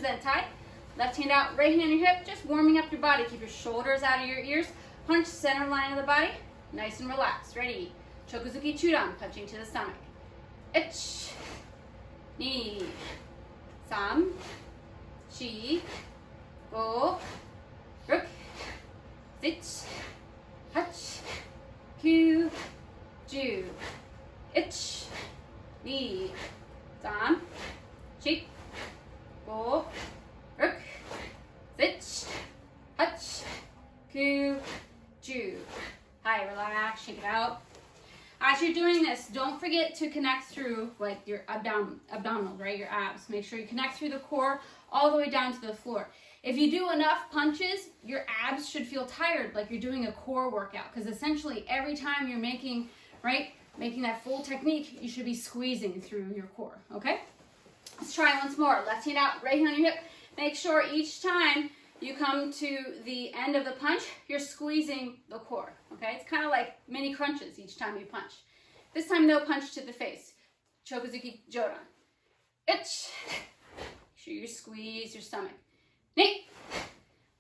zentai. Left hand out, right hand on your hip, just warming up your body. Keep your shoulders out of your ears. Punch center line of the body, nice and relaxed. Ready? Chokuzuki chudan, punching to the stomach. 1, 2, 3, 4, 5, 6, 7, 8, 9, 10. 1, 2, 3, 4, 5, 6, 7, 8, 9, 10. Hi, relax, shake it out. As you're doing this, don't forget to connect through like your abdominals, right? Your abs. Make sure you connect through the core all the way down to the floor. If you do enough punches, your abs should feel tired, like you're doing a core workout. Because essentially, every time you're making that full technique, you should be squeezing through your core. Okay? Let's try once more. Left hand out, right hand on your hip. Make sure each time you come to the end of the punch, you're squeezing the core, okay? It's kind of like mini crunches each time you punch. This time, no punch to the face. Chokuzuki jodan. 1. Make sure you squeeze your stomach. 2.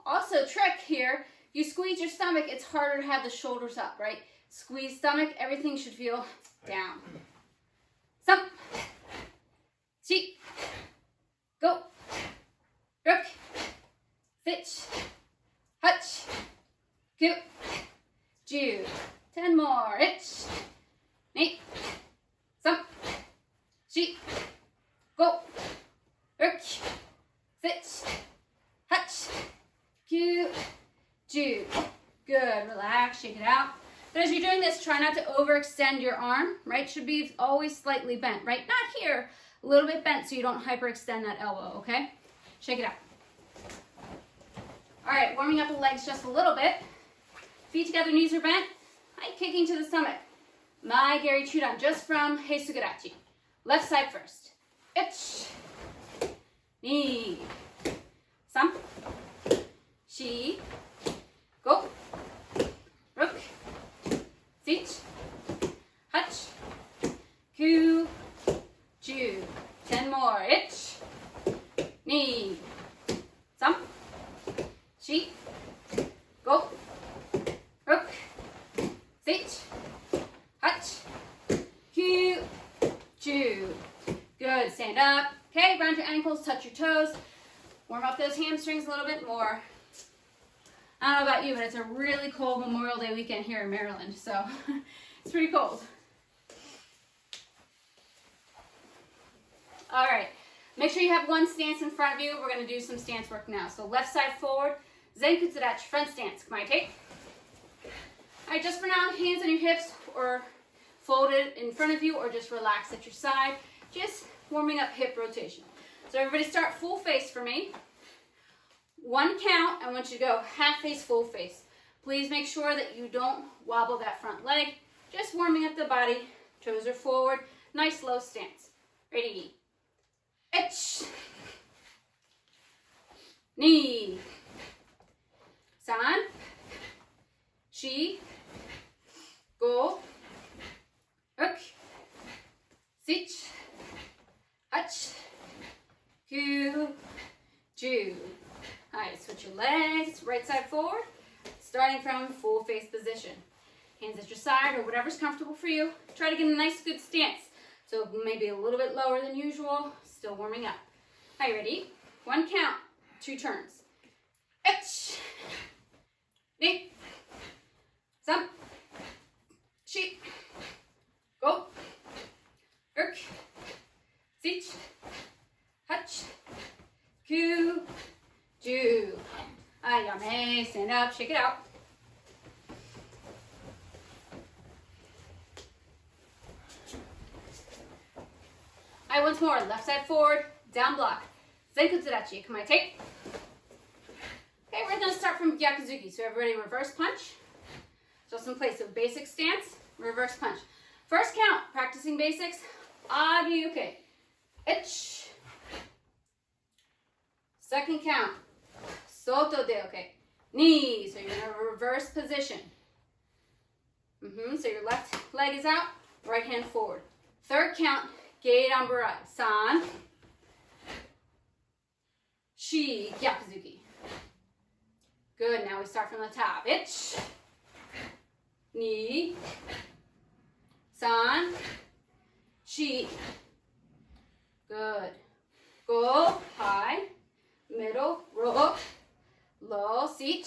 Also, trick here, you squeeze your stomach, it's harder to have the shoulders up, right? Squeeze stomach, everything should feel down. 3. 4. Go. 6. 7, 8, 9, 10. 10 more. 1, 2, 3, 4, 5, 6, 7, 8, 9, 10. Good. Relax. Shake it out. But as you're doing this, try not to overextend your arm, right? Should be always slightly bent, right? Not here. A little bit bent so you don't hyperextend that elbow, okay? Shake it out. All right, warming up the legs just a little bit. Feet together, knees are bent. High kicking to the stomach. Mai Gary Chudan, just from Heisugurachi. Left side first. 1, 2, 3, 4, 5, 6, 7, 8, 9, 10. 10 more. 1, 2, 3, 4, 5, 6, 7, 8, 9, 10. Good. Stand up. Okay, round your ankles, touch your toes. Warm up those hamstrings a little bit more. I don't know about you, but it's a really cold Memorial Day weekend here in Maryland, so it's pretty cold. All right, make sure you have one stance in front of you. We're going to do some stance work now. So left side forward, Zenkutsudachi, front stance. Come on, take. All right, just for now, hands on your hips or folded in front of you or just relax at your side. Just warming up hip rotation. So everybody start full face for me. 1 count, I want you to go half face, full face. Please make sure that you don't wobble that front leg. Just warming up the body. Toes are forward. Nice low stance. Ready? 1, 2, 3, 4, 5, 6, 7, 8, 9, 10. All right, switch your legs, right side forward, starting from full face position. Hands at your side or whatever's comfortable for you. Try to get a nice good stance. So maybe a little bit lower than usual, still warming up. All right, ready? 1 count, 2 turns. 1, 2, 3, 4, 5, 6, 7, 8, 9, 10. Ayame, stand up, shake it out. All right, once more, left side forward, down block. Zenkutsudachi, come on, take. Okay, we're gonna start from Gyakuzuki. So everybody reverse punch. Just in place, so basic stance, reverse punch. First count, practicing basics, Agiuke. 1. Second count, Soto de oke. Knee, so you're in a reverse position. So your left leg is out, right hand forward. Third count, Geidan Burai. 3, Shi, Gyakuzuki. Good, now we start from the top. Ich, ni, san, shi. Good. Go, high, middle, roll, low, sich,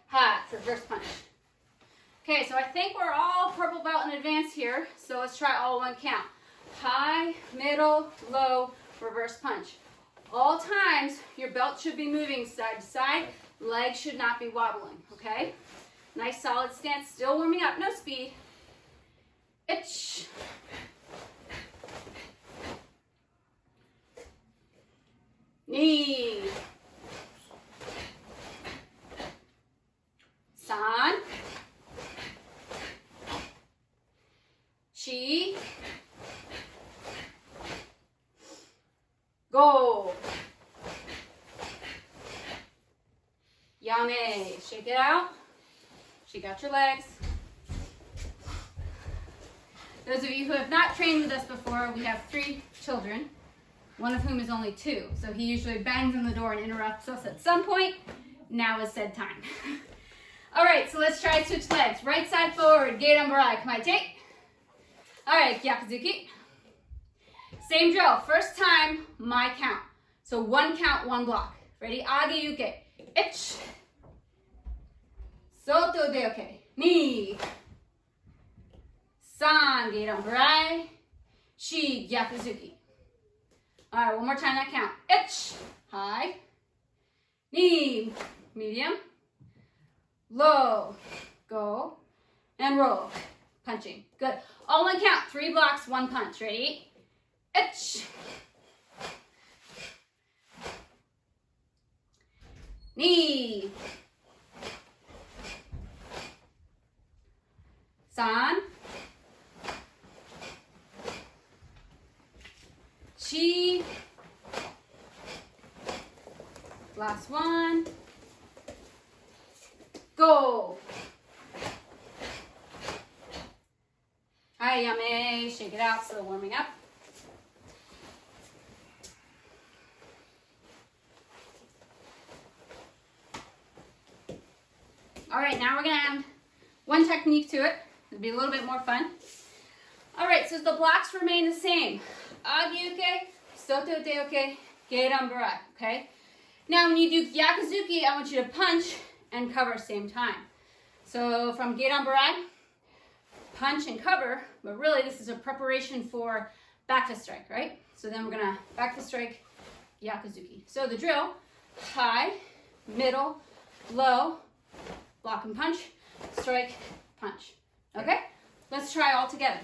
high, reverse punch. Okay, so I think we're all purple belt in advance here, so let's try all one count. High, middle, low, reverse punch. All times, your belt should be moving side to side, legs should not be wobbling, okay? Nice solid stance, still warming up, no speed. Ich. Ni. San. Shi. Go. Yame. Shake it out. Shake out your legs. Those of you who have not trained with us before, we have 3 children, one of whom is only 2. So he usually bangs on the door and interrupts us at some point. Now is said time. All right, so let's try switch legs. Right side forward, gate umbarai, kamaite. All right, Gyakuzuki. Same drill, first time, my count. So 1 count, 1 block. Ready? Age yuke. Ich. Soto de oke. Ni. San, gate umbarai. Shi, Gyakuzuki. All right, one more time that count. Ich, high. Ni, medium. Low, go. And roll, punching. Good. All one count, 3 blocks, 1 punch. Ready? Ich. Ni. San. Chi. Last one. Go. Hi, yame. Shake it out, still warming up. All right, now we're gonna add one technique to it. It'll be a little bit more fun. All right, so the blocks remain the same. Age-uke, soto-de-oke, gate-umbarai, okay? Now when you do Gyakuzuki, I want you to punch and cover same time. So from gate-umbarai, punch and cover, but really this is a preparation for back fist strike, right? So then we're gonna back fist strike, Gyakuzuki. So the drill, high, middle, low, block and punch, strike, punch. Okay? Let's try all together.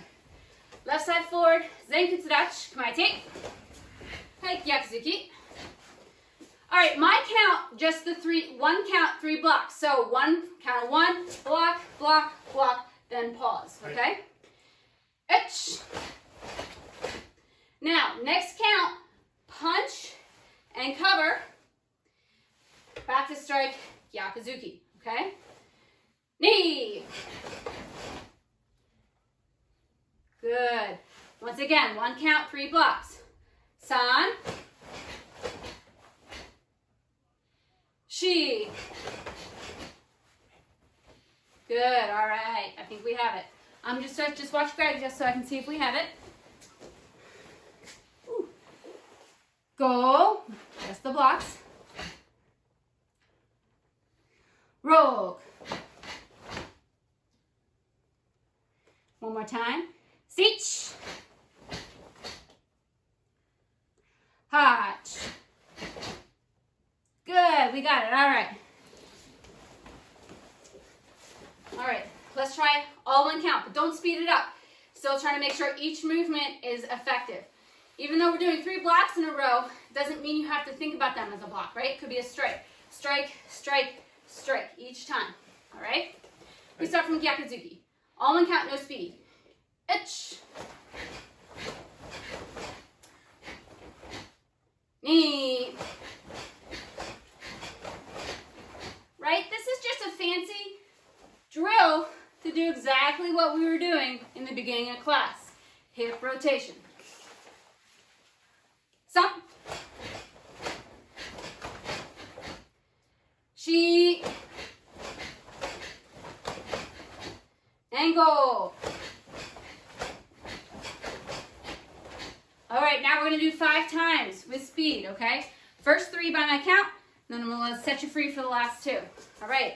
Left side forward, Zenkutsudachi, kamaite. Hi, Gyakuzuki. All right, my count, just the 1 count, 3 blocks. So count of 1, block, block, block, then pause, okay? Ich. Now, next count, punch and cover, back to strike, Gyakuzuki, okay? Knee. Good. Once again, 1 count, 3 blocks. San. Shi. Good, all right. I think we have it. Just watch Greg just so I can see if we have it. Ooh. Go. Just the blocks. Roll. One more time. Sich. Hot. Good, we got it, all right. All right, let's try all 1 count, but don't speed it up. Still trying to make sure each movement is effective. Even though we're doing 3 blocks in a row, doesn't mean you have to think about them as a block, right? It could be a strike, strike, strike, strike each time, all right? We start from Gyakuzuki. All 1 count, no speed. Ich. Knee. Right? This is just a fancy drill to do exactly what we were doing in the beginning of class. Hip rotation. Some. Shi. And go. All right, now we're going to do 5 times with speed, okay? First 3 by my count, then I'm going to set you free for the last 2. All right,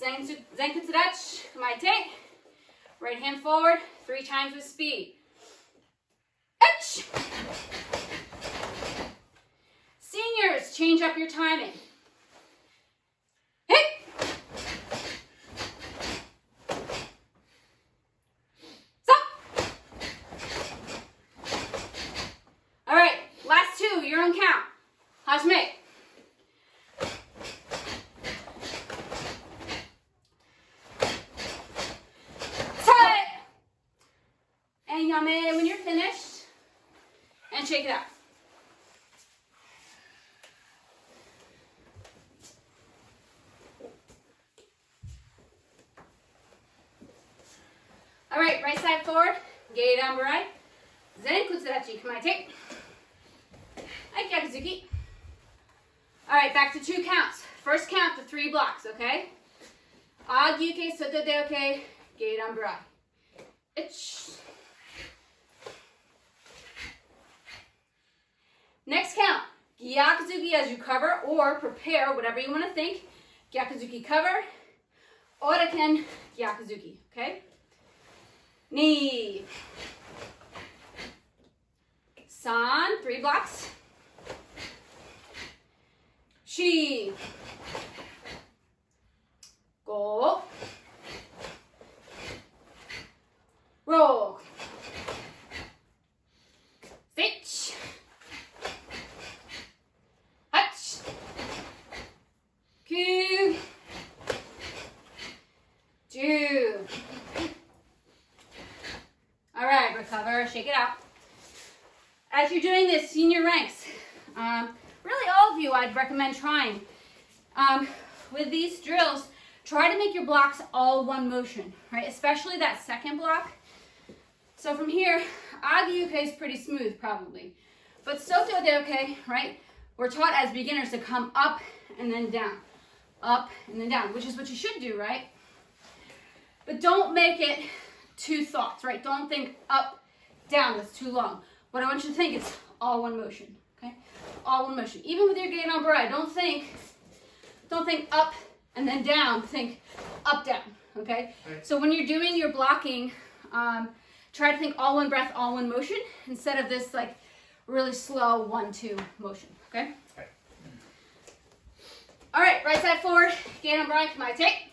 Zenkutsudachi, Kamaite. Right hand forward, 3 times with speed. Etch. Seniors, change up your timing. Hit. Stop. All right, last 2, your own count. Hajime. And yame when you're finished. And shake it out. All right, right side forward. Gei danburai. Zen kutsurachi kamaite. Aikyakuzuki. All right, back to 2 counts. First count to 3 blocks, okay? Agyuke soto de oke. Gei danburai. Itch. Next count, Gyakuzuki as you cover or prepare, whatever you want to think. Gyakuzuki cover, Oraken Gyakuzuki, okay? Knee. San, 3 blocks. Shi. Go. Roll. Stitch. Hutch. Ku. Ju. All right, recover, shake it out. As you're doing this, senior ranks, really all of you I'd recommend trying. With these drills, try to make your blocks all one motion, right? Especially that second block. So from here, Agi-uke is pretty smooth probably. But Soto de-uke, right? We're taught as beginners to come up and then down. Up and then down, which is what you should do, right? But don't make it 2 thoughts, right? Don't think up, down, that's too long. What I want you to think is all one motion, okay? All one motion. Even with your gate on barai, don't think up and then down, think up, down, okay? Right. So when you're doing your blocking, try to think all one breath, all one motion, instead of this like really slow 1-2 motion, okay? Right. All right, right side forward, gate on barai, kamaite,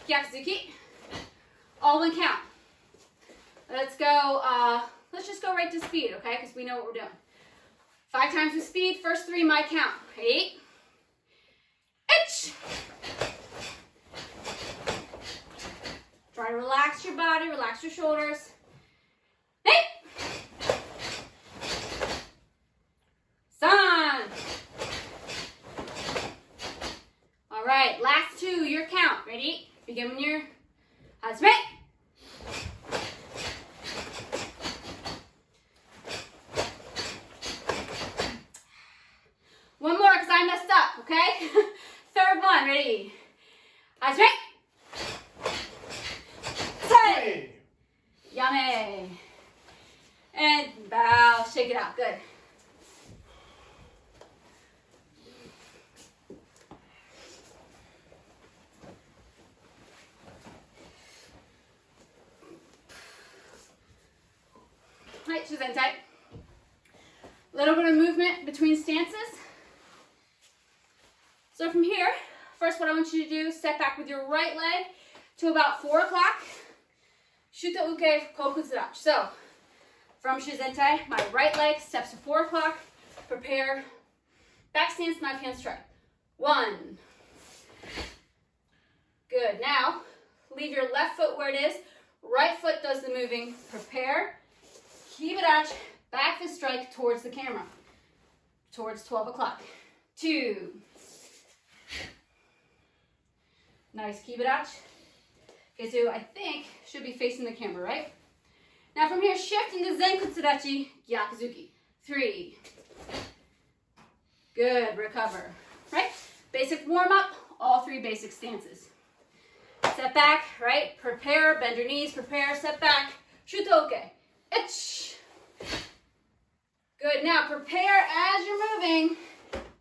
gyakuzuki, all one count. Let's go, let's just go right to speed, okay? Because we know what we're doing. 5 times with speed, first 3 my count. 8. Itch. Try to relax your body, relax your shoulders. 8. San. All right, last 2, your count. Ready? Begin when you're Hajime. One more because I messed up, okay? Third one, ready? Hajime. Say. Yame. And bow, shake it out, good. Right, Shizentai. Little bit of movement between stances. So from here, first what I want you to do, step back with your right leg to about 4 o'clock. Shuto uke kokuzurachi. So from Shizentai, my right leg steps to 4 o'clock. Prepare back stance, knife hand strike. 1. Good. Now, leave your left foot where it is. Right foot does the moving. Prepare. Kibarachi, back fist strike towards the camera. Towards 12 o'clock. 2. Nice kibarachi. Okay, so I think should be facing the camera, right? Now from here, shift into Zenkutsudachi, Gyakuzuki. 3. Good, recover. Right? Basic warm up, all three basic stances. Step back, right? Prepare, bend your knees, prepare, step back. Shotokan. Ich. Good. Now prepare as you're moving.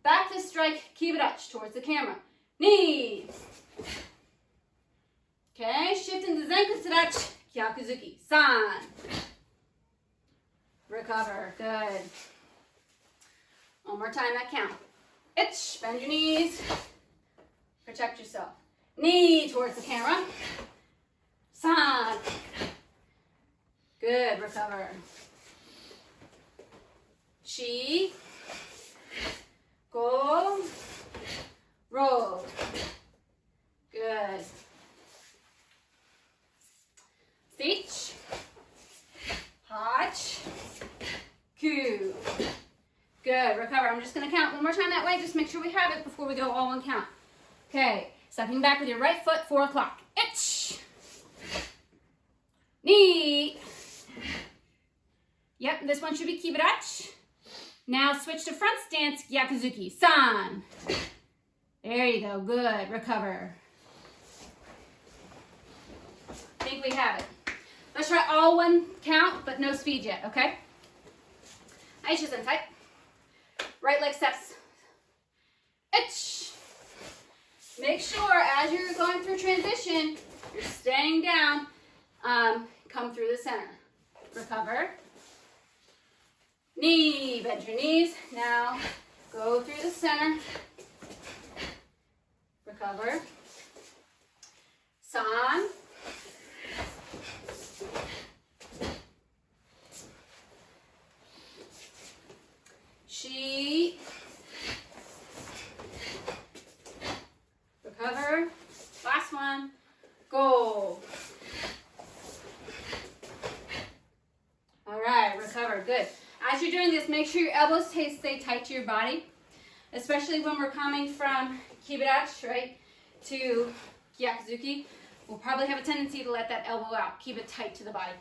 Back to strike kibarachi towards the camera. Knee. Okay, shift into zenkutsudachi. Hyakuzuki. San. Recover. Good. One more time, that count. Ich. Bend your knees. Protect yourself. Knee towards the camera. San. Good. Recover. Chi. Go. Roll. Good. Stitch. Hach. Ku. Good. Recover. I'm just going to count one more time that way. Just make sure we have it before we go all one count. Okay. Stepping back with your right foot, 4 o'clock. Ich. Knee. Yep, this one should be kibarachi. Now switch to front stance, Hyakuzuki. San. There you go. Good. Recover. I think we have it. Let's try all one count, but no speed yet, okay? Aisha Sentai. Right leg steps. Ich. Make sure as you're going through transition, you're staying down. Come through the center. Recover. Knee, bend your knees. Now go through the center. Recover. San. Chi. Recover. Last one. Go. All right, recover. Good. As you're doing this, make sure your elbows stay tight to your body, especially when we're coming from kibarachi, right, to hyakuzuki. We'll probably have a tendency to let that elbow out. Keep it tight to the body.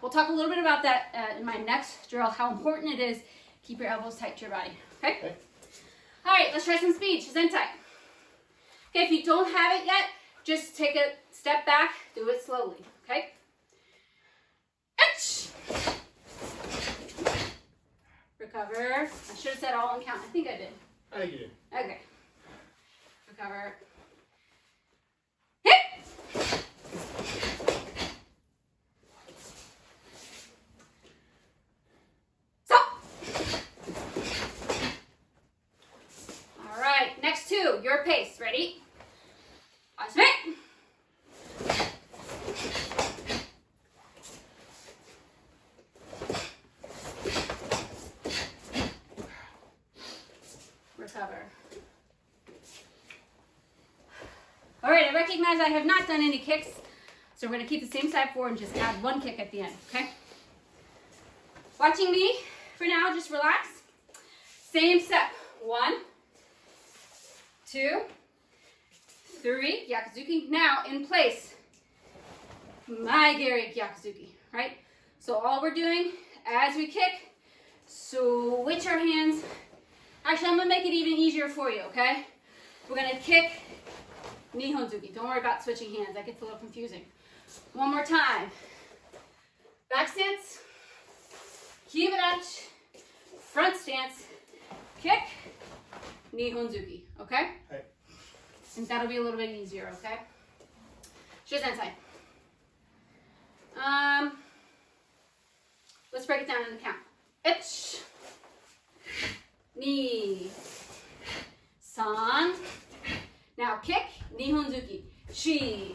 We'll talk a little bit about that in my next drill, how important it is. Keep your elbows tight to your body, okay? All right, let's try some speed. Shizentai. Okay, if you don't have it yet, just take a step back, do it slowly, okay? Ich. Recover. I should have said all on count. I think I did. I think you did. Okay. Recover. Hit. Stop. All right. Next two. Your pace. Ready? Asme. Recover. All right, I recognize I have not done any kicks, so we're going to keep the same side forward and just add one kick at the end, okay? Watching me for now, just relax. Same step. 1, 2, 3, Hyakuzuki. Now in place. My Gary Hyakuzuki, right? So all we're doing as we kick, switch our hands. Actually, I'm going to make it even easier for you, okay? We're going to kick Nihonzuki. Don't worry about switching hands. That gets a little confusing. One more time. Back stance. Kibarachi. Front stance. Kick. Nihonzuki. Okay? Hey. And that'll be a little bit easier, okay? Shizentai. Let's break it down in the count. Ich. Knee. San. Now kick. Nihonzuki. Chi.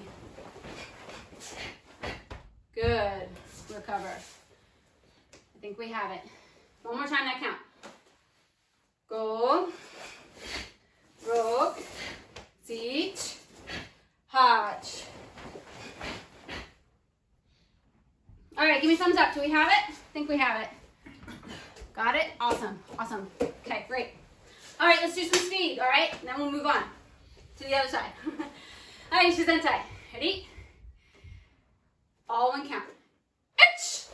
Good. Recover. I think we have it. One more time that count. Go. Rock. Sit. Hach. All right, give me thumbs up. Do we have it? I think we have it. Got it? Awesome. Awesome. Okay, great. All right, let's do some speed, all right? And then we'll move on to the other side. All right, Shizentai. Ready? All one count. Ich.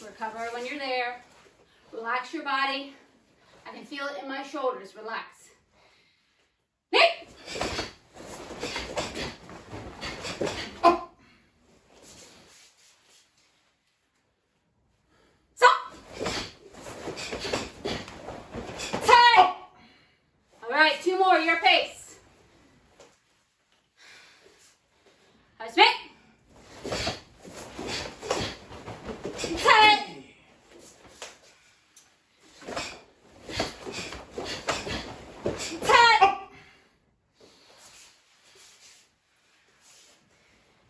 Recover when you're there. Relax your body. feel it in my shoulders. Relax. Hey. Oh. Stop. Tight. All right, 2 more, your pace. High spin. Tight.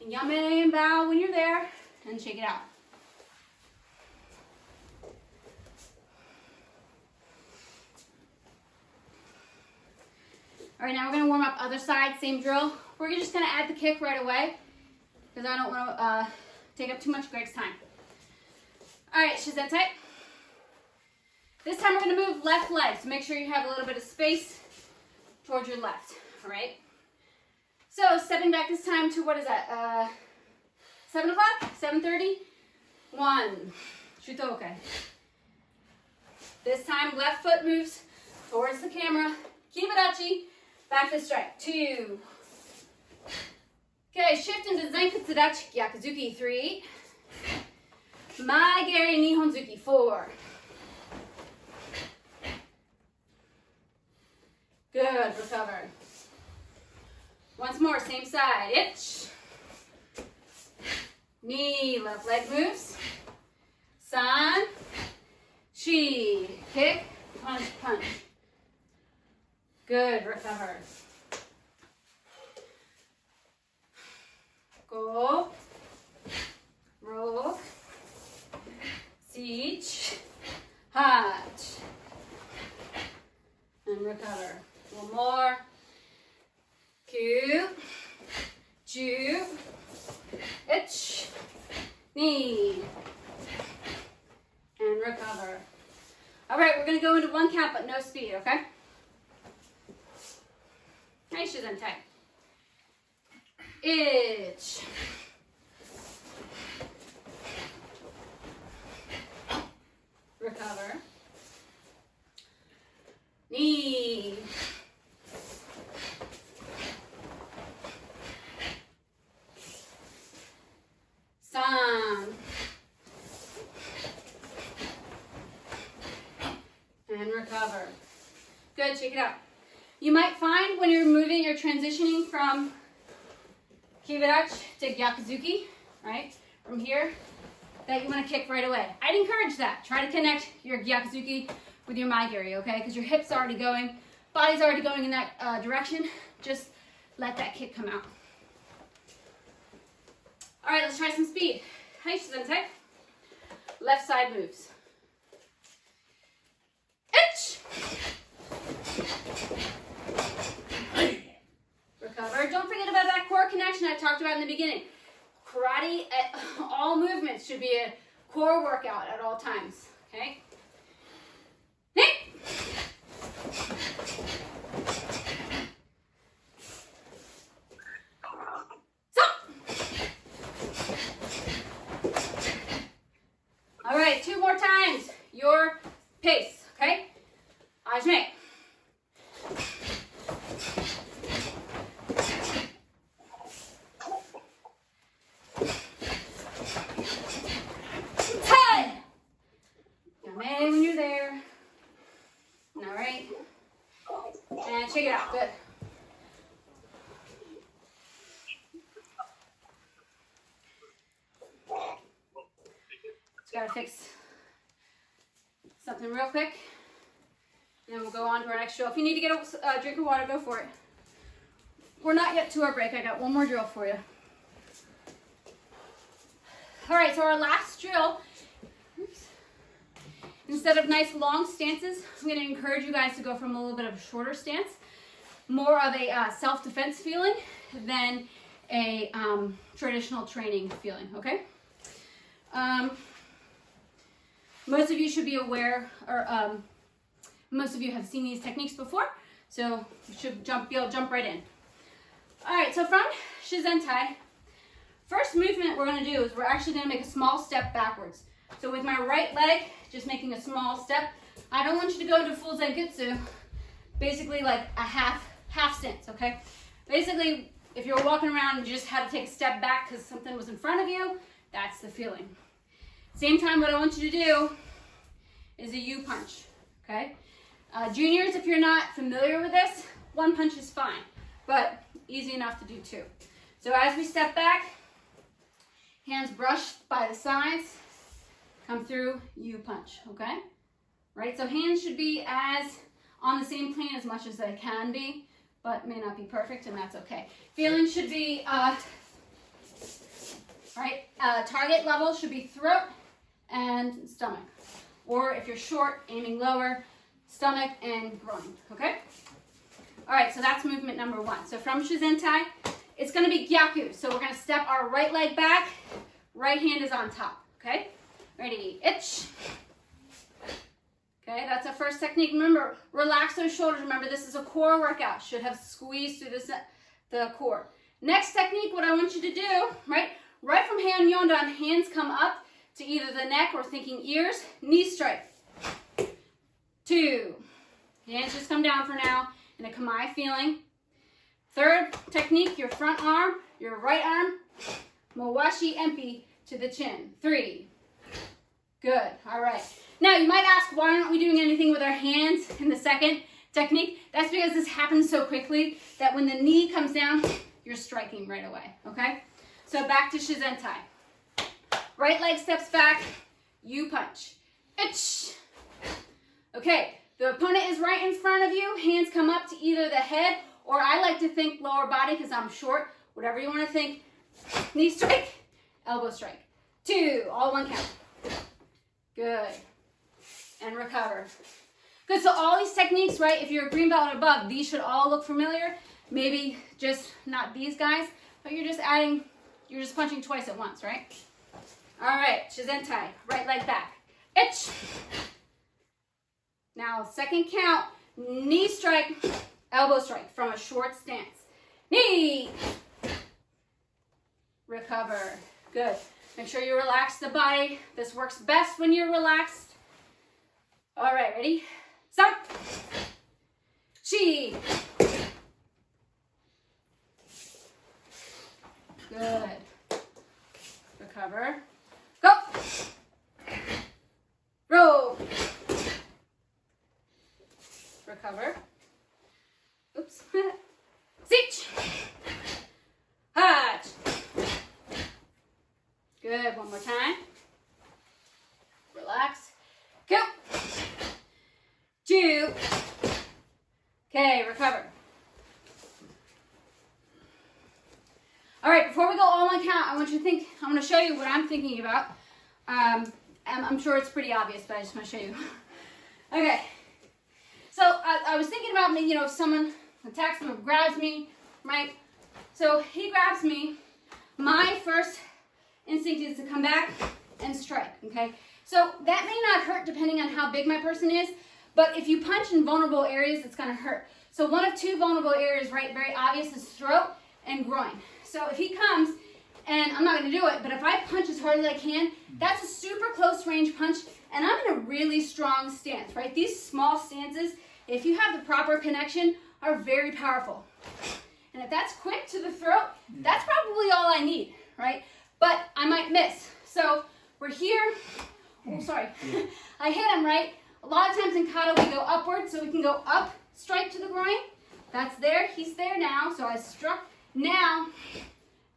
Yame and bow when you're there, and shake it out. All right, now we're gonna warm up other side, same drill. We're just gonna add the kick right away because I don't want to take up too much Greg's time. All right, Shizente. This time we're gonna move left leg, so make sure you have a little bit of space towards your left, all right? So stepping back this time to, what is that, 7 o'clock, 7:30? 1, Shotokan. This time left foot moves towards the camera. Kibarachi, back fist strike, 2. Okay, shift into Zenkutsudachi, Gyakuzuki, 3. Maegari Nihonzuki, 4. Good, recover. Once more, same side. Itch. Knee, left leg moves. San. Chi. Kick. Punch, punch. Good, recover. Go. Roll. Siege. Hatch. And recover. One more. 9, 10, 1, knee, and recover. All right, we're gonna go into 1 count, but no speed, okay? Nice, Shizente. Itch. Recover. Knee. And recover. Good, shake it out. You might find when you're moving or transitioning from Kibarachi to Gyakuzuki, right, from here, that you want to kick right away. I'd encourage that. Try to connect your Gyakuzuki with your Maegari, okay, because your hip's already going, body's already going in that direction. Just let that kick come out. All right, let's try some speed. Hi, Shizente. Left side moves. Itch. Recover. Don't forget about that core connection I talked about in the beginning. Karate, all movements should be a core workout at all times, okay? All right, 2 more times. Your pace, okay? Ajme. Ten. Yame when you're there. All right. And shake it out. Good. Just gotta fix something real quick, and then we'll go on to our next drill. If you need to get a drink of water, go for it. We're not yet to our break. I got 1 more drill for you. All right, so our last drill, instead of nice long stances, I'm going to encourage you guys to go from a little bit of a shorter stance, more of a self-defense feeling than a traditional training feeling, okay? Most of you should be aware, or most of you have seen these techniques before, so you should be able to jump right in. All right, so from Shizente, first movement we're going to do is we're actually going to make a small step backwards. So with my right leg, just making a small step I don't want you to go into full Zenkutsu, basically like a half stance, okay? Basically, if you're walking around and you just had to take a step back because something was in front of you, that's the feeling. Same time, what I want you to do is a U punch, okay? Juniors, if you're not familiar with this, one punch is fine, but easy enough to do two. So as we step back, hands brushed by the sides, come through, U punch, okay? Right, so hands should be as on the same plane as much as they can be, but may not be perfect, and that's okay. Feeling should be, target level should be throat and stomach. Or if you're short, aiming lower, stomach and groin, okay? All right, so that's movement number one. So from Shizentai, it's gonna be Gyaku. So we're gonna step our right leg back, right hand is on top, okay? Ready, itch. Okay, that's our first technique. Remember, relax those shoulders. Remember, this is a core workout. Should have squeezed through the core. Next technique, what I want you to do, right from hand yondan, hands come up to either the neck or thinking ears, knee strike. 2. Hands just come down for now in a kamae feeling. Third technique, your front arm, your right arm, mawashi empi to the chin. 3. Good, all right. Now, you might ask, why aren't we doing anything with our hands in the second technique? That's because this happens so quickly that when the knee comes down, you're striking right away, okay? So back to Shizentai. Right leg steps back, U punch. Itch. Okay, the opponent is right in front of you. Hands come up to either the head, or I like to think lower body because I'm short. Whatever you want to think. Knee strike, elbow strike. 2, all one count. Good. And recover. Good, so all these techniques, right, if you're a green belt or above, these should all look familiar. Maybe just not these guys, but you're just punching twice at once, right? All right, Shizentai, right leg back. Itch. Now, second count, knee strike, elbow strike from a short stance. Knee. Recover. Good. Make sure you relax the body. This works best when you're relaxed. All right, ready? Stop. Chi. Good. Recover. Go. Roll. Recover. Oops. Sich. Hatch. Good. One more time. Relax. Go. 2. Okay, recover. All right, before we go all one count, I want you to think, I'm going to show you what I'm thinking about. I'm sure it's pretty obvious, but I just want to show you. Okay, so I was thinking about me, if someone attacks me or grabs me, right? So he grabs me. My first instinct is to come back and strike, okay? So that may not hurt depending on how big my person is, but if you punch in vulnerable areas, it's going to hurt. So one of 2 vulnerable areas, right, very obvious, is throat and groin. So if he comes, and I'm not going to do it, but if I punch as hard as I can, that's a super close range punch, and I'm in a really strong stance, right? These small stances, if you have the proper connection, are very powerful. And if that's quick to the throat, that's probably all I need, right? But I might miss. So we're here. Oh, sorry. I hit him, right? A lot of times in kata we go upward, so we can go up, strike to the groin. That's there. He's there now, so I struck. Now,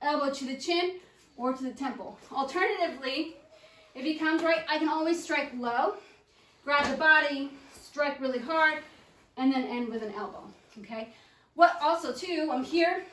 elbow to the chin or to the temple. Alternatively, if he comes right, I can always strike low, grab the body, strike really hard, and then end with an elbow, okay? What also, too, I'm here,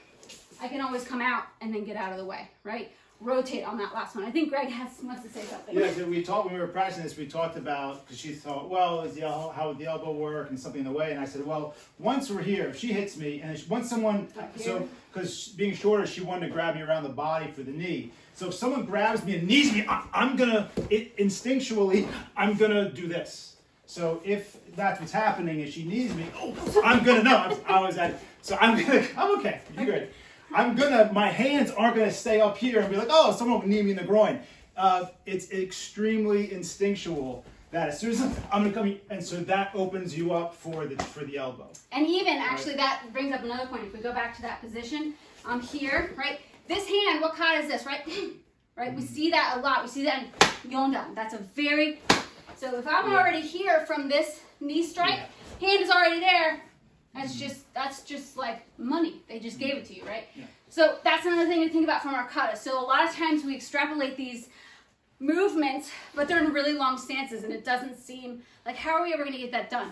I can always come out and then get out of the way, right? Rotate on that last one. I think Greg wants to say something. Yeah, so when we were practicing this, we talked about, because she thought, well, how would the elbow work and something in the way, and I said, well, once we're here, if she hits me, and once someone, so, because being shorter, she wanted to grab me around the body for the knee. So if someone grabs me and knees me, instinctually, I'm gonna do this. So if that's what's happening, if she knees me, I'm gonna know. I'm okay, you're good. My hands aren't gonna stay up here and be like, oh, someone will knee me in the groin. It's extremely instinctual that as soon as I'm gonna come in, and so that opens you up for the elbow. And even actually that brings up another point. If we go back to that position, I'm here, right? This hand, what kata is this, right? Right? We see that a lot. We see that in Yondan. That's a very, so if I'm already here from this knee strike, hand is already there. That's just like money. They just gave it to you, right? Yeah. So that's another thing to think about from our kata. So a lot of times we extrapolate these movements, but they're in really long stances, and it doesn't seem like, how are we ever going to get that done?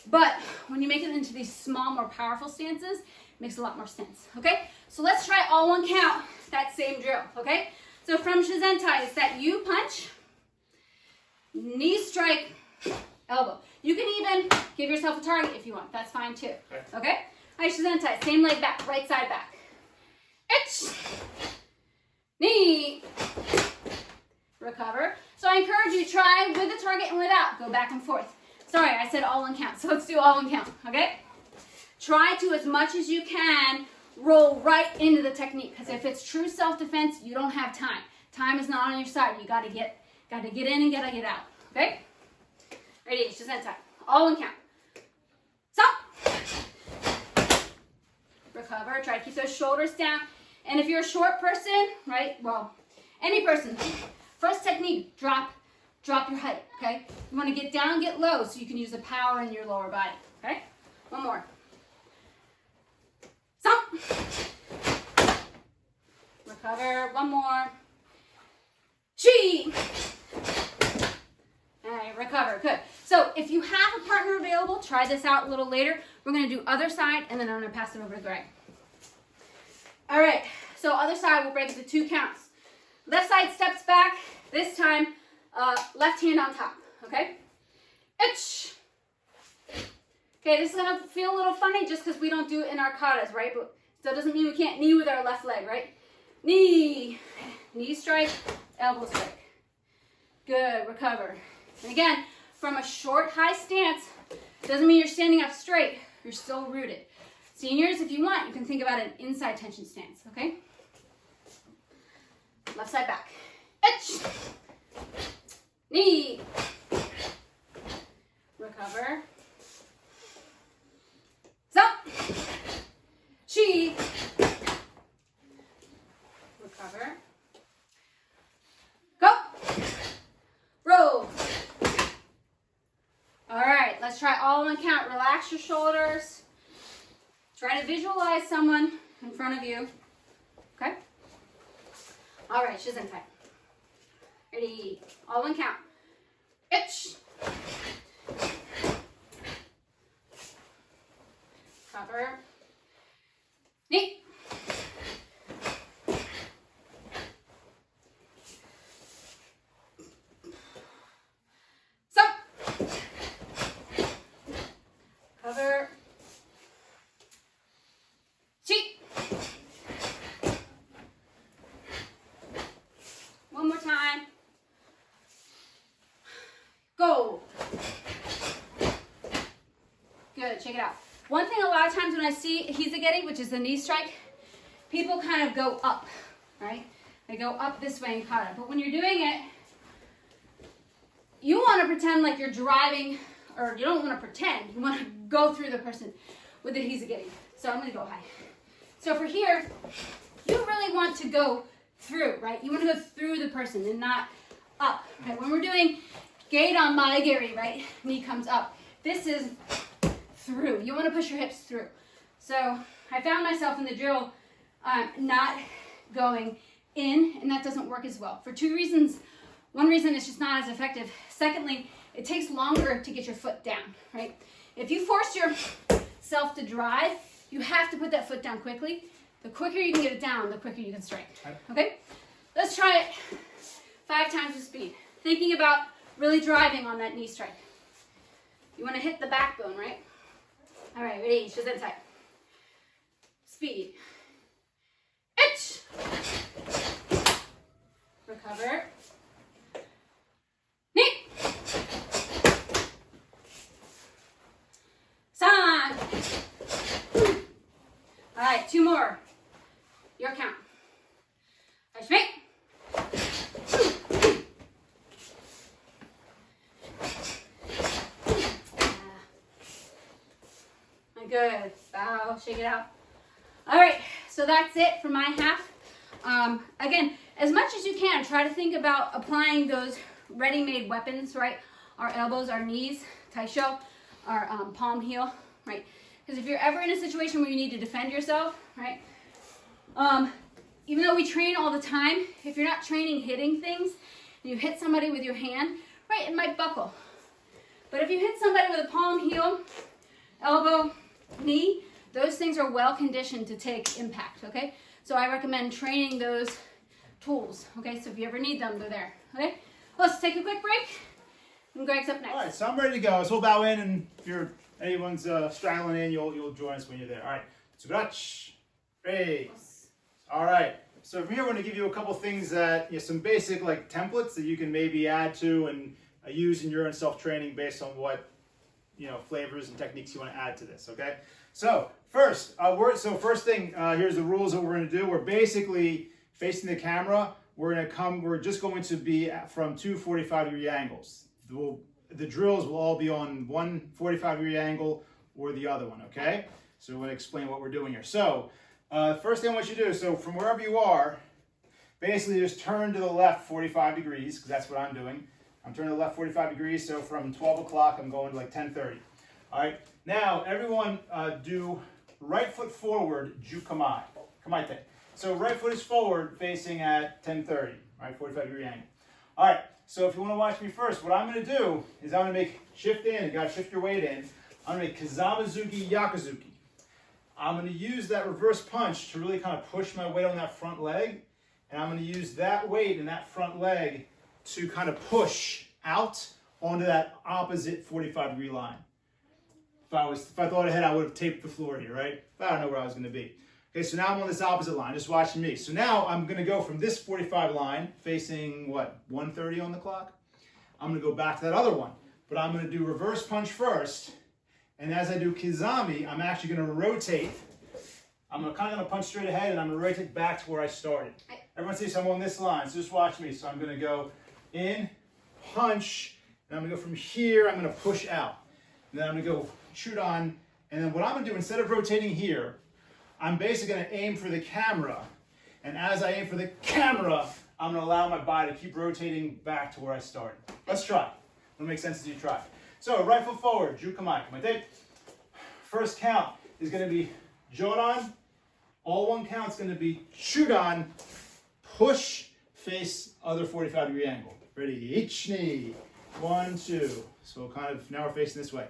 But when you make it into these small, more powerful stances, it makes a lot more sense. Okay, so let's try all one count, that same drill. Okay, so from Shizentai, it's that you punch, knee strike, elbow. You can even give yourself a target if you want. That's fine too. Okay, all right, Shizentai, same leg back, right side back. Ich, knee, recover. So I encourage you, try with the target and without. Go back and forth. Sorry, I said all one count. So let's do all one count, okay? Try to, as much as you can, roll right into the technique. Because if it's true self-defense, you don't have time. Time is not on your side. You gotta get in and gotta get out. Okay? Ready, it's just that time. All one count. Stop. Recover. Try to keep those shoulders down. And if you're a short person, right? Well, any person. First technique, drop your height, okay? You want to get down, get low, so you can use the power in your lower body, okay? One more. Stop. Recover, one more. Chi. All right, recover, good. So if you have a partner available, try this out a little later. We're going to do other side, and then I'm going to pass it over to Greg. All right, so other side, we'll break it to 2 counts. Left side steps back. This time, left hand on top, okay? Ich. Okay, this is gonna feel a little funny just because we don't do it in our katas, right? But so it doesn't mean we can't knee with our left leg, right? Knee strike, elbow strike. Good, recover. And again, from a short, high stance, doesn't mean you're standing up straight. You're still rooted. Seniors, if you want, you can think about an inside tension stance, okay? Left side back. Ich. Knee. Recover. Stop. Chi. Recover. Go. Roll. All right, let's try all one count. Relax your shoulders. Try to visualize someone in front of you. Okay? All right, Shizentai. Ready? All one count. Ich. Cover. Knee. Stop. Cover. Cheek. One more time. Go. Good, check it out. One thing a lot of times when I see Hizageri, which is the knee strike, people kind of go up, right? They go up this way in kata. But when you're doing it, you want to pretend like you're driving, or you don't want to pretend. You want to go through the person with the Hizageri. So I'm going to go high. So for here, you really want to go through, right? You want to go through the person and not up. Okay? When we're doing gate on maegeri, right? Knee comes up. This is through. You want to push your hips through. So I found myself in the drill not going in, and that doesn't work as well for 2 reasons. One reason, it's just not as effective. Secondly, it takes longer to get your foot down, right? If you force yourself to drive, you have to put that foot down quickly. The quicker you can get it down, the quicker you can strike. Okay? Let's try it 5 times the speed. Thinking about really driving on that knee strike. You want to hit the backbone, right? All right, ready? Shizentai. Speed. Ich. Recover. Knee. San. All right, 2 more. Your count. Ashmi. shake it out. All right, so that's it for my half. Again, as much as you can, try to think about applying those ready-made weapons, right? Our elbows, our knees, taisho, our palm heel, right? Because if you're ever in a situation where you need to defend yourself, right? Even though we train all the time, if you're not training hitting things, and you hit somebody with your hand, right, it might buckle. But if you hit somebody with a palm, heel, elbow, knee, those things are well conditioned to take impact, okay? So I recommend training those tools, okay? So if you ever need them, they're there, okay? Let's take a quick break, and Greg's up next. All right, so I'm ready to go. So we'll bow in, and if anyone's straggling in, you'll join us when you're there. All right, Tsuburach, raise. All right, so from here we're going to give you a couple things that, some basic like templates that you can maybe add to and use in your own self-training based on what, flavors and techniques you want to add to this, okay? So first, first thing, here's the rules that we're going to do. We're basically facing the camera. We're just going to be from two 45-degree angles. The drills will all be on one 45-degree angle or the other one, okay? So we're going to explain what we're doing here. So first thing I want you to do, so from wherever you are, basically just turn to the left 45 degrees, because that's what I'm doing. I'm turning to the left 45 degrees, so from 12 o'clock I'm going to like 10:30. All right, now everyone do right foot forward, ju kamaite. So right foot is forward facing at 10:30, right, 45-degree angle. All right, so if you want to watch me first, what I'm going to do is I'm going to shift in, you got to shift your weight in. I'm going to make Kizamazuki Yakuzuki. I'm going to use that reverse punch to really kind of push my weight on that front leg. And I'm going to use that weight in that front leg to kind of push out onto that opposite 45-degree line. If I thought ahead, I would have taped the floor here, right? But I don't know where I was going to be. Okay, so now I'm on this opposite line, just watching me. So now I'm going to go from this 45 line, facing, 1:30 on the clock? I'm going to go back to that other one. But I'm going to do reverse punch first. And as I do Kizami, I'm actually going to rotate. I'm kind of going to punch straight ahead, and I'm going to rotate back to where I started. Everyone sees I'm on this line, so just watch me. So I'm going to go in, punch, and I'm going to go from here, I'm going to push out. And then I'm going to go Chudan, and then what I'm going to do, instead of rotating here, I'm basically going to aim for the camera. And as I aim for the camera, I'm going to allow my body to keep rotating back to where I started. Let's try. It'll make sense as you try. So right foot forward, ju kamai. First count is going to be Jodan. All one count is going to be Chudan. Push, face, other 45-degree angle. Ready? Each knee. 1, 2. So now we're facing this way.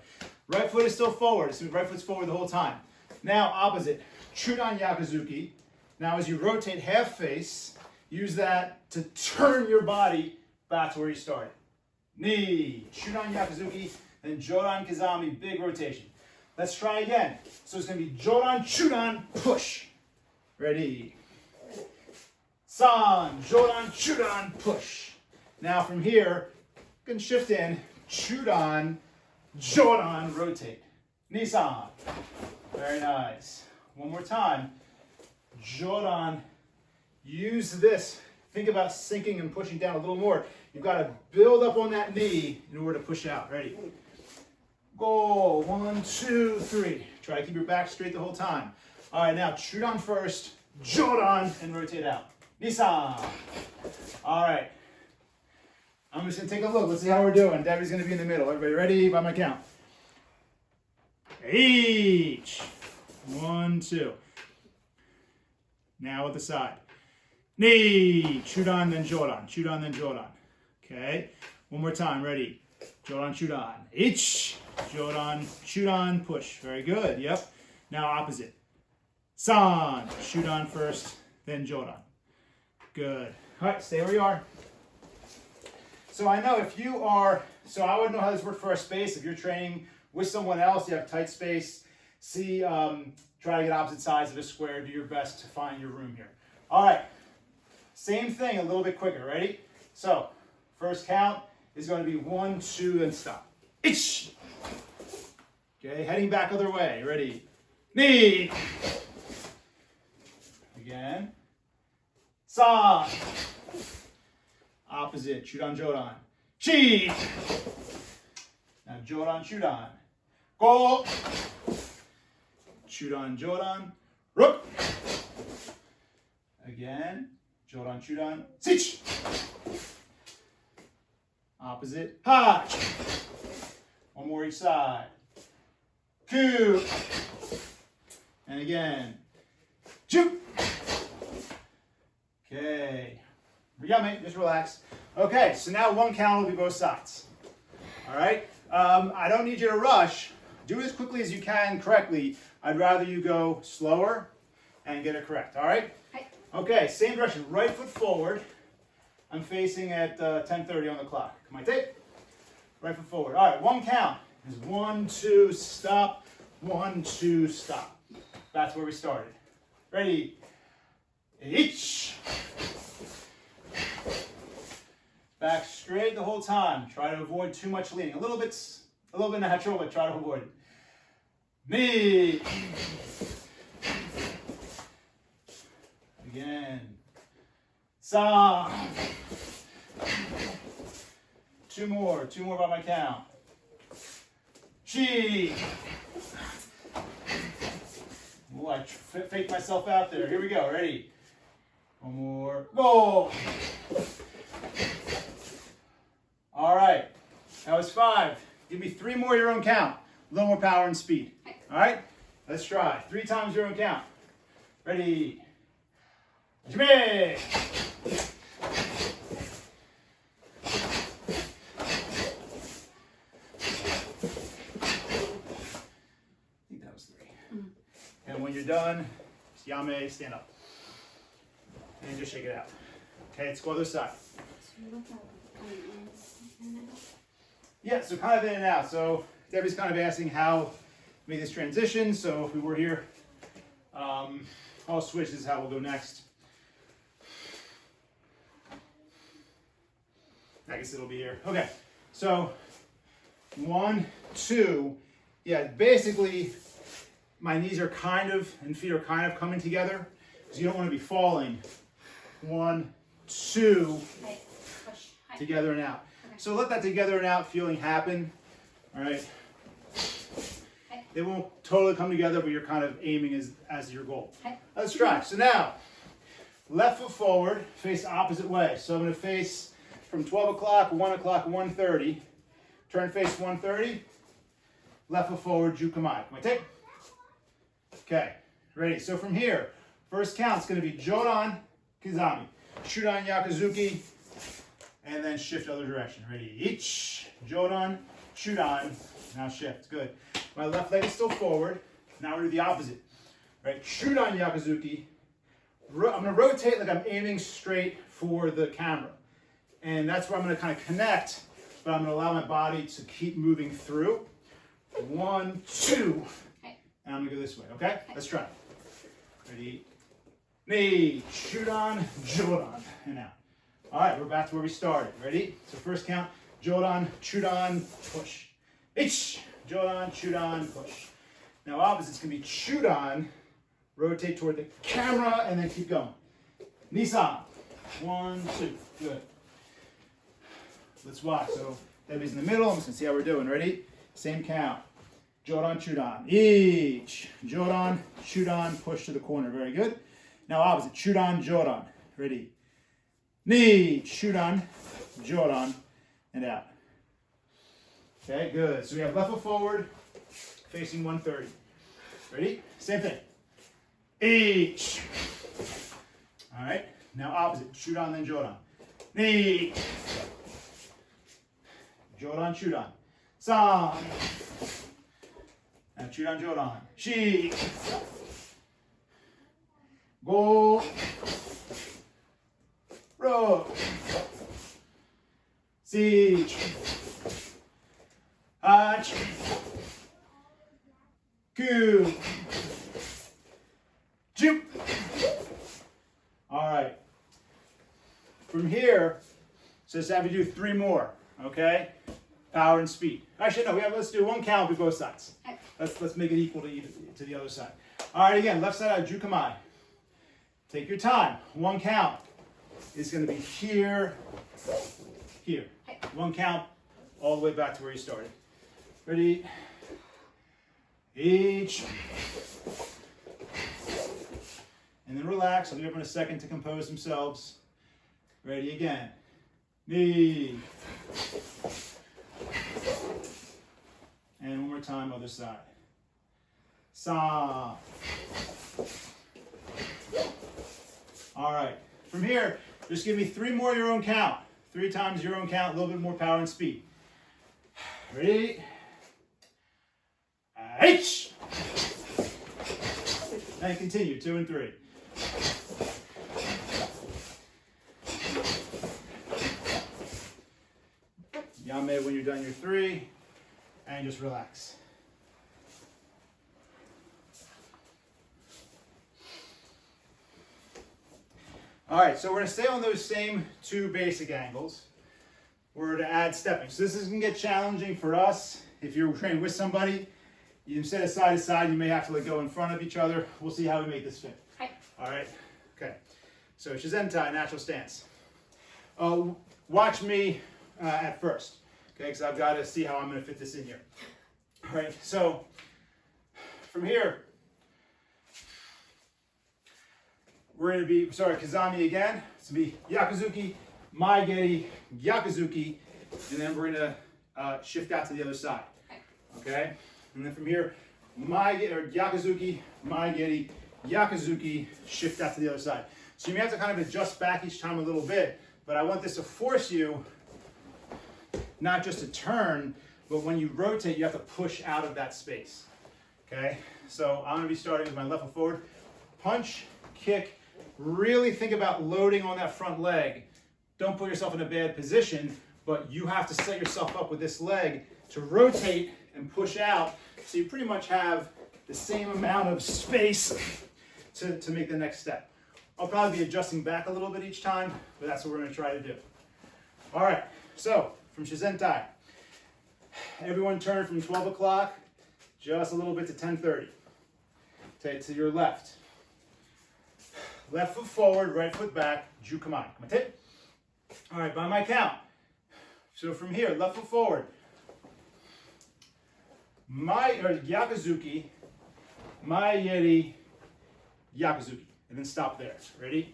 Right foot is still forward. So right foot's forward the whole time. Now opposite. Chudan Yakuzuki. Now as you rotate half face, use that to turn your body back to where you started. Knee. Chudan Yakuzuki. Then Jodan Kizami. Big rotation. Let's try again. So it's going to be Jodan Chudan push. Ready? San, Jodan, Chudan, push. Now from here, you can shift in, Chudan, Jodan, rotate. Nisan. Very nice. One more time. Jodan, use this. Think about sinking and pushing down a little more. You've got to build up on that knee in order to push out. Ready? Go. 1, 2, 3. Try to keep your back straight the whole time. All right, now Chudan first, Jodan, and rotate out. Nisan. All right. I'm just going to take a look. Let's see how we're doing. Debbie's going to be in the middle. Everybody ready? By my count. Each. 1, 2. Now at the side. Knee. Chudan, then Jodan. Chudan, then Jodan. Okay. One more time. Ready? Jodan, Chudan. Each. Jodan, Chudan, push. Very good. Yep. Now opposite. San. Chudan first, then Jodan. Good. All right, stay where you are. So I know I wouldn't know how this works for our space. If you're training with someone else, you have tight space. Try to get opposite sides of a square. Do your best to find your room here. All right, same thing, a little bit quicker. Ready? So first count is going to be 1, 2, and stop. Itch. Okay, heading back other way. Ready? Knee. Again. San. Opposite. Chudan, Jodan. Chi. Now Jodan, Chudan. Go. Chudan, Jodan, Rook. Again, Jodan, Chudan, Sich. Opposite, Hach. One more each side. Ku. And again, Ju. Okay. We got me, just relax. Okay, so now one count will be both sides. All right, I don't need you to rush. Do it as quickly as you can correctly. I'd rather you go slower and get it correct, all right? Okay, same direction, right foot forward. I'm facing at 10:30 on the clock. Come on, tape. Right foot forward. All right, one count is 1, 2, stop. 1, 2, stop. That's where we started. Ready? Each. Back straight the whole time. Try to avoid too much leaning. A little bit natural, but try to avoid it. Knee. Again. Sa. Two more by my count. Chi. Ooh, I faked myself out there. Here we go. Ready? One more. Go. All right. That was 5. Give me 3 more your own count. A little more power and speed. All right? Let's try. 3 times your own count. Ready? Jimmy! I think that was 3. And when you're done, Yame, stand up. And just shake it out. Okay, let's go other side. Yeah, so kind of in and out. So Debbie's kind of asking how to make this transition. So if we were here, I'll switch. This is how we'll go next. I guess it'll be here. Okay, so 1, 2. Yeah, basically my knees are kind of, and feet are kind of coming together. So you don't want to be falling. 1, 2, together and out. Okay. So let that together and out feeling happen. All right. They won't totally come together, but you're kind of aiming as your goal. Let's try. So now, left foot forward, face opposite way. So I'm going to face from 12 o'clock, 1 o'clock, 1:30. Turn face 1:30. Left foot forward, Jukamai. Come on, take. Okay, ready. So from here, first count is going to be Jodan, Kizami. Shudan, Yakuzuki, and then shift other direction. Ready? Each, Jodan, Shudan. Now shift. Good. My left leg is still forward. Now we're going to do the opposite. Right? Shudan, Yakuzuki. I'm going to rotate like I'm aiming straight for the camera. And that's where I'm going to kind of connect, but I'm going to allow my body to keep moving through. 1, 2. And I'm going to go this way. Okay? Let's try. Ready? Knee, Shudan, Jodan, and out. All right, we're back to where we started. Ready? So first count, Jodan, Chudan, push. Ich, Jodan, Chudan, push. Now opposites can be Chudan, rotate toward the camera, and then keep going. Nisan, 1, 2, good. Let's watch. So Debbie's in the middle. I'm just gonna see how we're doing. Ready? Same count. Jodan, Chudan. Each. Jodan, Chudan, push to the corner. Very good. Now opposite. Chudan, Jodan. Ready? Knee, Chudan, Jodan, and out. Okay, good. So we have left foot forward, facing 1:30. Ready? Same thing. Each. All right. Now opposite. Chudan, then Jodan. Knee. Jodan, Chudan. San. Now Chudan, Jodan. Shi. Go. Ro. Siege. Hach. Ku. Juke. All right. From here, so just have to do 3 more. Okay? Power and speed. Actually, no. Let's do 1 count with both sides. Let's make it equal to the other side. All right. Again, left side out. Jukamai. Take your time. 1 count is going to be here, here. 1 count, all the way back to where you started. Ready? Each. And then relax. I'll give everyone a second to compose themselves. Ready again. Knee. And one more time, other side. Sa. All right. From here, just give me 3 more your own count. 3 times your own count, a little bit more power and speed. Ready? H. And continue, 2 and 3. Yame when you're done your 3, and just relax. All right, so we're gonna stay on those same 2 basic angles. We're to add stepping. So this is gonna get challenging for us. If you're training with somebody, instead of side to side, you may have to like go in front of each other. We'll see how we make this fit. Hi. All right, okay. So Shizentai, natural stance. Watch me at first, okay? Because I've got to see how I'm gonna fit this in here. All right, so from here, we're going to be, Kazami again. It's going to be Yakuzuki, Maigeri, Yakuzuki, and then we're going to shift out to the other side. Okay? And then from here, Yakuzuki, Maigeri, Yakuzuki, shift out to the other side. So you may have to kind of adjust back each time a little bit, but I want this to force you not just to turn, but when you rotate, you have to push out of that space. Okay? So I'm going to be starting with my left foot forward. Punch, kick. Really think about loading on that front leg. Don't put yourself in a bad position, but you have to set yourself up with this leg to rotate and push out so you pretty much have the same amount of space to make the next step. I'll probably be adjusting back a little bit each time, but that's what we're going to try to do. All right, so from Shizentai, everyone turn from 12 o'clock just a little bit to 10:30. To your left. Left foot forward, right foot back, Jukamai. Kumate. All right, by my count. So from here, left foot forward. Yakuzuki, Maigeri, Yakuzuki. And then stop there. Ready?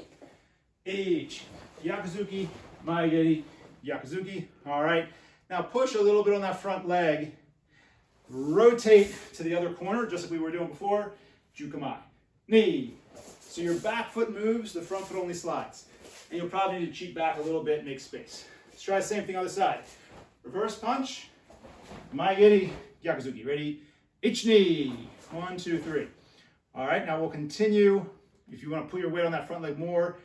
H. Yakuzuki, Maigeri, Yakuzuki. All right. Now push a little bit on that front leg. Rotate to the other corner, just like we were doing before. Jukamai. Knee. So your back foot moves, the front foot only slides. And you'll probably need to cheat back a little bit, make space. Let's try the same thing on the side. Reverse punch. Maigeri, Yakuzuki. Ready? Ichi-ni. 1, 2, 3. All right, now we'll continue. If you want to put your weight on that front leg more,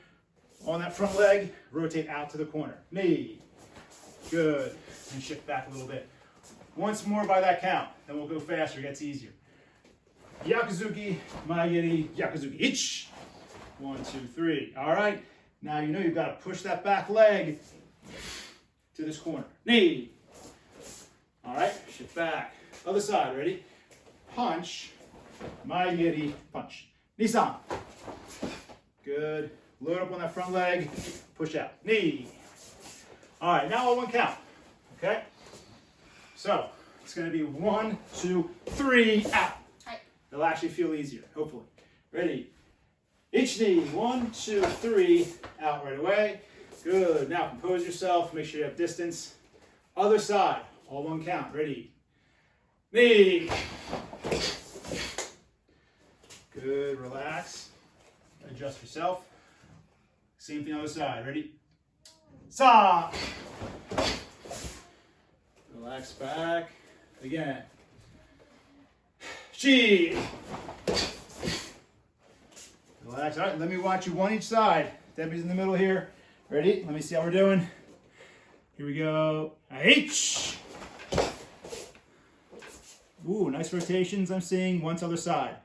on that front leg, rotate out to the corner. Knee. Good. And shift back a little bit. Once more by that count. Then we'll go faster, it gets easier. Yakuzuki, Maigeri, Yakuzuki. Ich. 1, 2, 3. All right. Now you know you've got to push that back leg to this corner. Knee. All right. Shift back. Other side. Ready? Punch. Maigeri. Punch. Nisan. Good. Load up on that front leg. Push out. Knee. All right. Now on 1 count. Okay. So it's going to be 1, 2, 3. Out. It'll actually feel easier. Hopefully. Ready? Each knee, 1, 2, 3, out right away. Good. Now compose yourself. Make sure you have distance. Other side, all 1 count. Ready? Knee. Good. Relax. Adjust yourself. Same thing on the side. Ready? Sa. Relax back. Again. Chi. Relax. All right, let me watch you one each side. Debbie's in the middle here. Ready? Let me see how we're doing. Here we go. H. Ooh, nice rotations I'm seeing. Once other side.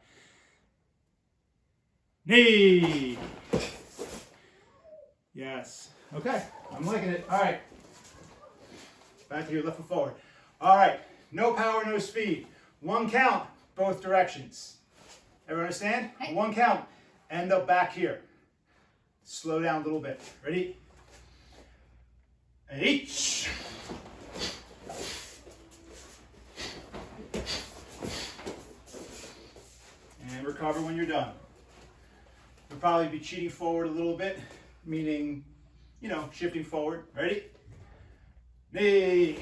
Knee. Yes. Okay. I'm liking it. All right. Back to your left foot forward. All right. No power, no speed. 1 count, both directions. Everyone understand? 1 count. End up back here. Slow down a little bit. Ready? H. And recover when you're done. You'll probably be cheating forward a little bit, meaning, you know, shifting forward. Ready? Knee.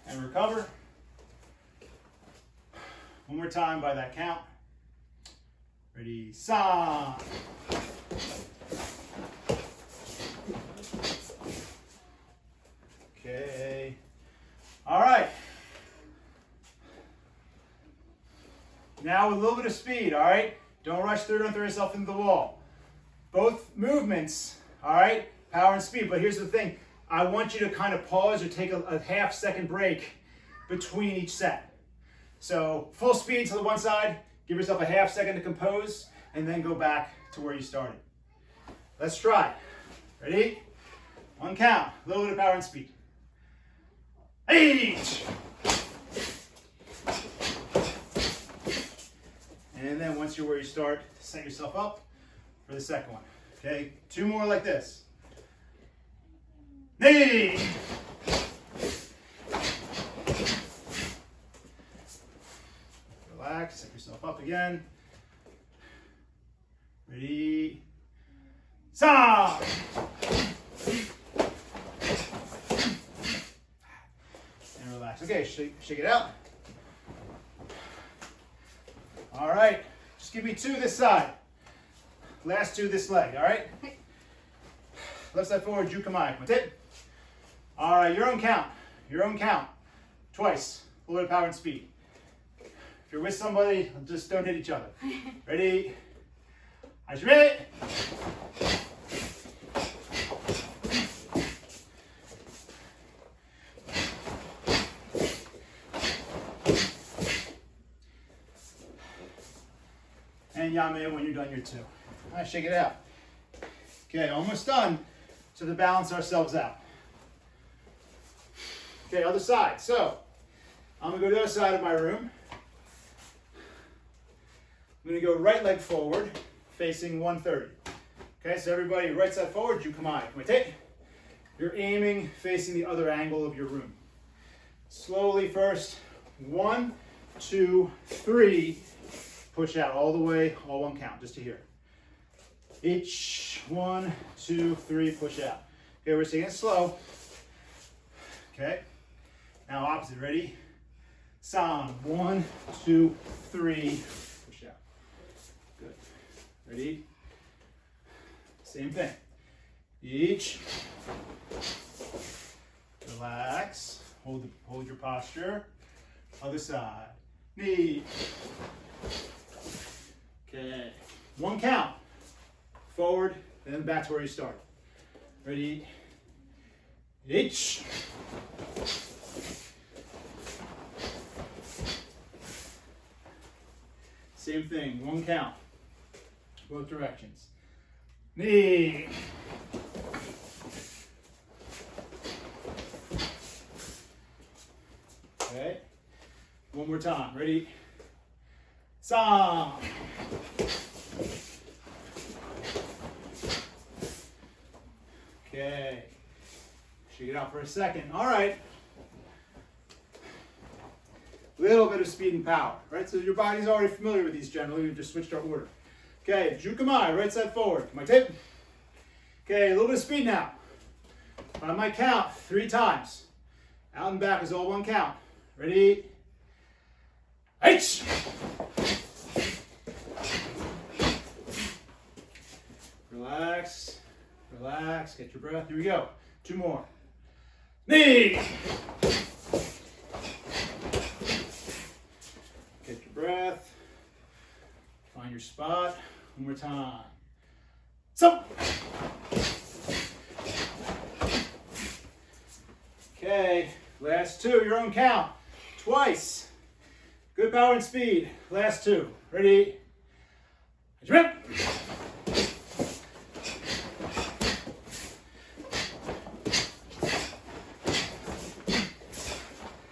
And recover. One more time by that count. Ready, san. Okay. All right. Now with a little bit of speed, all right? Don't rush through, don't throw yourself into the wall. Both movements, all right? Power and speed, but here's the thing. I want you to kind of pause or take a half-second break between each set. So full speed to the one side, give yourself a half-second to compose, and then go back to where you started. Let's try. Ready? One count, a little bit of power and speed. Each. And then once you're where you start, set yourself up for the second one. Okay, 2 more like this. Knee. Relax, set yourself up again. Ready. Stop. And relax. Okay, shake it out. All right, just give me 2 this side. Last 2 this leg, all right? Left side forward, jukamai. That's it. All right, your own count. Your own count. Twice. A little bit of power and speed. If you're with somebody, just don't hit each other. Ready? Hajime. And yame when you're done, you're 2. All right, shake it out. Okay, almost done. So to balance ourselves out. Okay, other side. So I'm gonna go to the other side of my room. I'm gonna go right leg forward, facing 130. Okay, so everybody, right side forward, jukamai. You're aiming facing the other angle of your room. Slowly first, 1, 2, 3. Push out all the way, all one count, just to here. Each 1, 2, 3, push out. Okay, we're taking it slow. Okay, now opposite, ready? San, 1, 2, 3, push out. Good. Ready? Same thing. Each. Relax. Hold your posture. Other side. Knee. Okay. 1 count. Forward, and then back to where you start. Ready? Each. Same thing, 1 count. Both directions. Knee. Okay. 1 more time. Ready? San. Okay. Shake it out for a second. All right. Little bit of speed and power, right? So your body's already familiar with these generally. We've just switched our order. Okay, jukamai, right side forward. My tip. Okay, a little bit of speed now. On my count, 3 times. Out and back is all 1 count. Ready? H. Relax, relax, get your breath. Here we go. 2 more. Knee. Get your breath. Find your spot. 1 more time. So. Okay, last 2, your own count. Twice. Good power and speed. Last 2. Ready? Rip.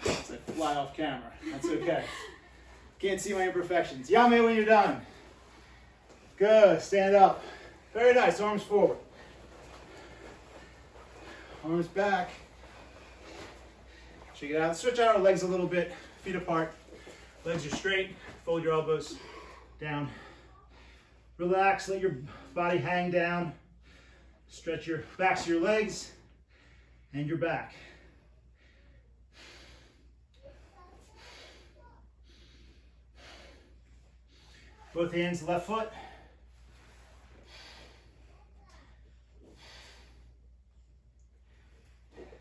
It's like fly off camera. That's okay. Can't see my imperfections. Yame when you're done. Good. Stand up. Very nice. Arms forward. Arms back. Shake it out. Stretch out our legs a little bit. Feet apart. Legs are straight. Fold your elbows down. Relax, let your body hang down. Stretch your backs of your legs and your back. Both hands, left foot.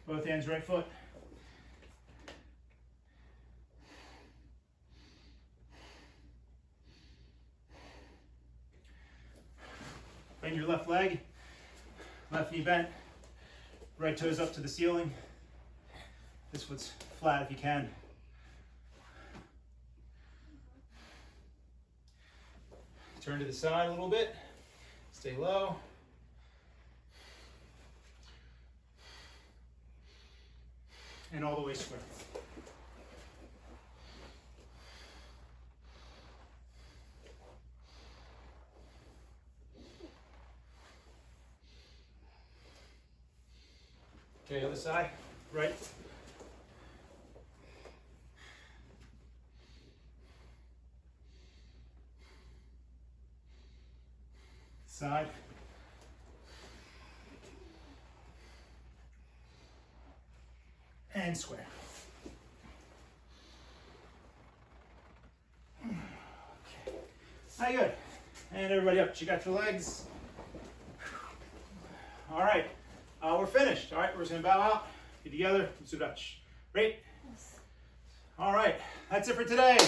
Both hands, right foot. Bend your left leg, left knee bent, right toes up to the ceiling. This foot's flat if you can. Turn to the side a little bit, stay low. And all the way square. Okay, other side, right. Side. And square. Okay. Very good. And everybody up. Check out your legs. All right. We're finished. All right, we're just gonna bow out, get together, Sudachi. Great. All right, that's it for today.